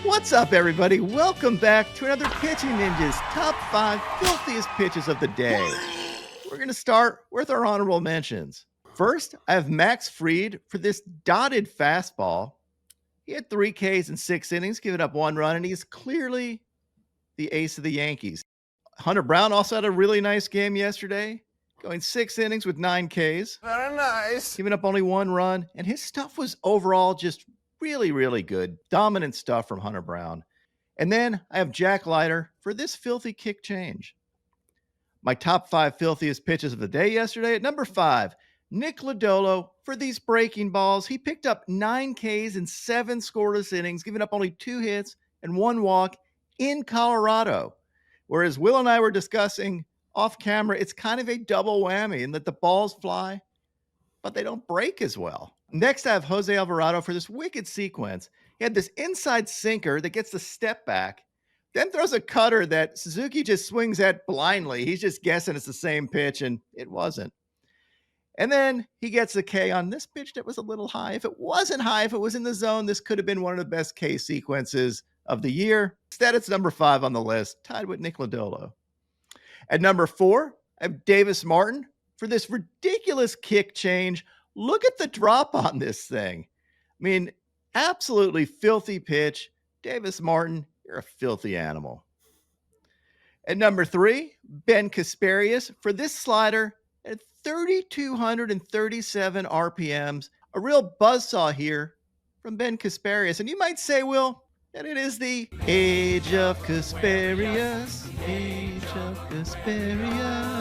What's up, everybody? Welcome back to another Pitching Ninjas Top 5 Filthiest Pitches of the Day. We're going to start with our honorable mentions. First, I have Max Fried for this dotted fastball. He had 3 Ks in 6 innings, giving up 1 run, and he's clearly the ace of the Yankees. Hunter Brown also had a really nice game yesterday, going 6 innings with 9 Ks. Very nice. Giving up only 1 run, and his stuff was overall just really, really good. Dominant stuff from Hunter Brown. And then I have Jack Leiter for this filthy kick change. My top 5 filthiest pitches of the day yesterday. At number 5, Nick Lodolo for these breaking balls. He picked up 9 Ks in 7 scoreless innings, giving up only 2 hits and 1 walk in Colorado. Whereas Will and I were discussing off camera, it's kind of a double whammy in that the balls fly, but they don't break as well. Next, I have Jose Alvarado for this wicked sequence. He had this inside sinker that gets the step back, then throws a cutter that Suzuki just swings at blindly. He's just guessing it's the same pitch, and it wasn't. And then he gets the K on this pitch that was a little high. If it wasn't high, if it was in the zone, this could have been one of the best K sequences of the year. Instead, it's number 5 on the list, tied with Nick Lodolo. At number 4, I have Davis Martin for this ridiculous kick change. Look at the drop on this thing. I mean, absolutely filthy pitch. Davis Martin, you're a filthy animal. At number 3, Ben Casparius for this slider at 3,237 RPMs. A real buzzsaw here from Ben Casparius. And you might say, Will, that it is the age of Casparius. Age of Casparius.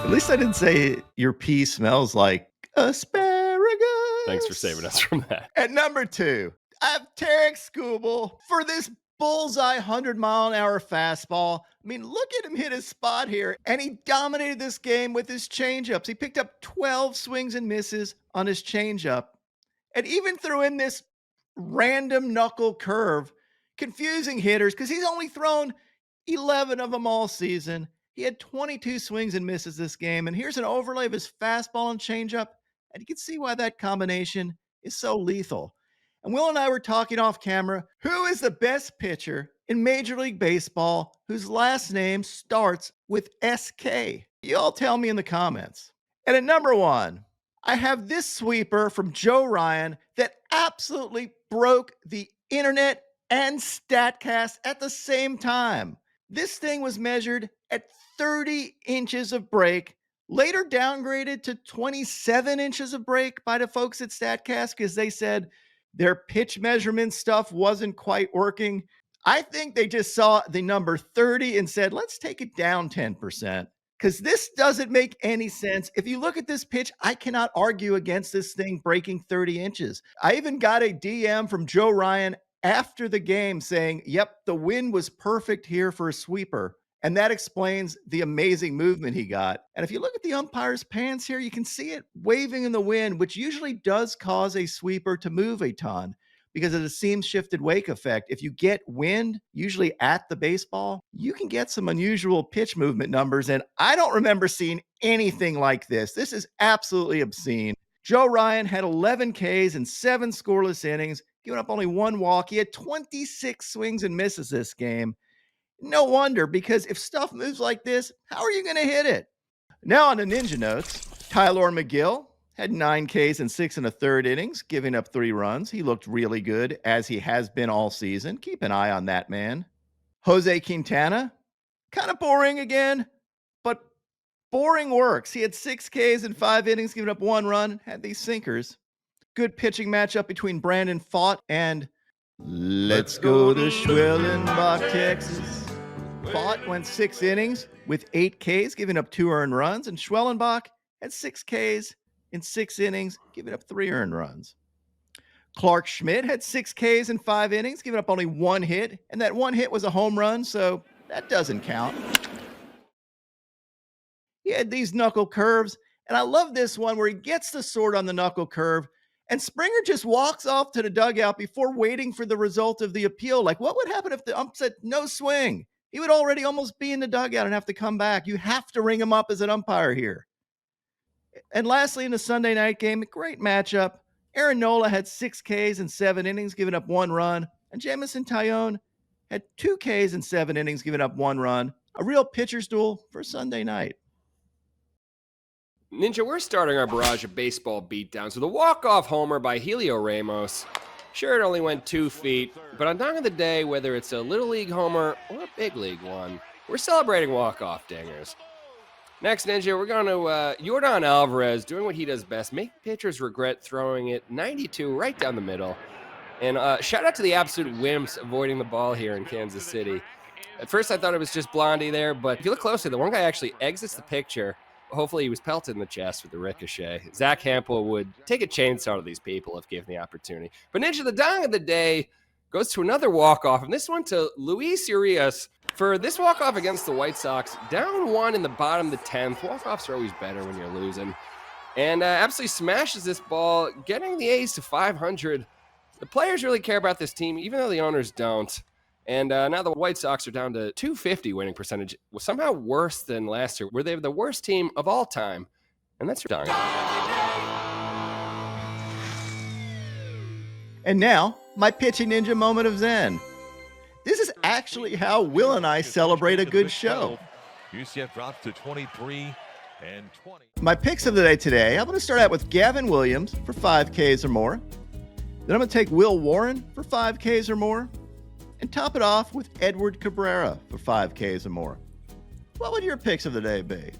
At least I didn't say your pee smells like asparagus. Thanks for saving us from that. At number 2, I have Tarik Skubal for this bullseye 100-mile-an-hour fastball. I mean, look at him hit his spot here, and he dominated this game with his changeups. He picked up 12 swings and misses on his changeup, and even threw in this random knuckle curve, confusing hitters because he's only thrown 11 of them all season. He had 22 swings and misses this game, and here's an overlay of his fastball and changeup, and you can see why that combination is so lethal. And Will and I were talking off camera, who is the best pitcher in Major League Baseball whose last name starts with SK? You all tell me in the comments. And at number 1, I have this sweeper from Joe Ryan that absolutely broke the internet and Statcast at the same time. This thing was measured at 30 inches of break, later downgraded to 27 inches of break by the folks at Statcast because they said their pitch measurement stuff wasn't quite working. I think they just saw the number 30 and said, let's take it down 10%, because this doesn't make any sense. If you look at this pitch, I cannot argue against this thing breaking 30 inches. I even got a DM from Joe Ryan after the game saying, yep, the wind was perfect here for a sweeper. And that explains the amazing movement he got. And if you look at the umpire's pants here, you can see it waving in the wind, which usually does cause a sweeper to move a ton because of the seam shifted wake effect. If you get wind, usually at the baseball, you can get some unusual pitch movement numbers. And I don't remember seeing anything like this. This is absolutely obscene. Joe Ryan had 11 Ks and 7 scoreless innings, giving up only 1 walk. He had 26 swings and misses this game. No wonder, because if stuff moves like this, how are you going to hit it? Now on to Ninja Notes. Tylor Megill had 9 Ks and 6 1/3 innings, giving up 3 runs. He looked really good, as he has been all season. Keep an eye on that man. Jose Kintana, kind of boring again, but boring works. He had 6 Ks and 5 innings, giving up 1 run, had these sinkers. Good pitching matchup between Brandon Pfaadt and let's go to Schwellenbach, Texas. Pfaadt went 6 innings with 8 Ks, giving up 2 earned runs, and Schwellenbach had 6 Ks in 6 innings, giving up 3 earned runs. Clarke Schmidt had 6 Ks in 5 innings, giving up only 1 hit, and that 1 hit was a home run, so that doesn't count. He had these knuckle curves, and I love this one where he gets the sword on the knuckle curve, and Springer just walks off to the dugout before waiting for the result of the appeal. Like, what would happen if the ump said no swing? He would already almost be in the dugout and have to come back. You have to ring him up as an umpire here. And lastly, in the Sunday night game, a great matchup. Aaron Nola had 6 Ks in 7 innings, giving up 1 run, and Jameson Taillon had 2 Ks in 7 innings, giving up 1 run. A real pitcher's duel for Sunday night. Ninja, we're starting our barrage of baseball beatdowns with a walk-off homer by Helio Ramos. Sure, it only went 2 feet, but on Dong of the Day, whether it's a Little League homer or a Big League one, we're celebrating walk-off dingers. Next, Ninja, we're going to Yordon Alvarez doing what he does best, make pitchers regret throwing it 92 right down the middle. And shout out to the absolute wimps avoiding the ball here in Kansas City. At first, I thought it was just Blondie there, but if you look closely, the one guy actually exits the picture. Hopefully, he was pelted in the chest with the ricochet. Zach Hampel would take a chainsaw to these people if given the opportunity. But Ninja, the Dong of the Day goes to another walk-off, and this one to Luis Urias for this walk-off against the White Sox. Down 1 in the bottom of the 10th. Walk-offs are always better when you're losing. And absolutely smashes this ball, getting the A's to 500. The players really care about this team, even though the owners don't. And now the White Sox are down to 250 winning percentage, was somehow worse than last year, where they were the worst team of all time. And that's your Dong. And now, my pitching ninja moment of Zen. This is actually how Will and I celebrate a good show. UCF drops to 23 and 20. My picks of the day today, I'm going to start out with Gavin Williams for 5 Ks or more. Then I'm going to take Will Warren for 5 Ks or more. And top it off with Edward Cabrera for 5 Ks or more. What would your picks of the day be?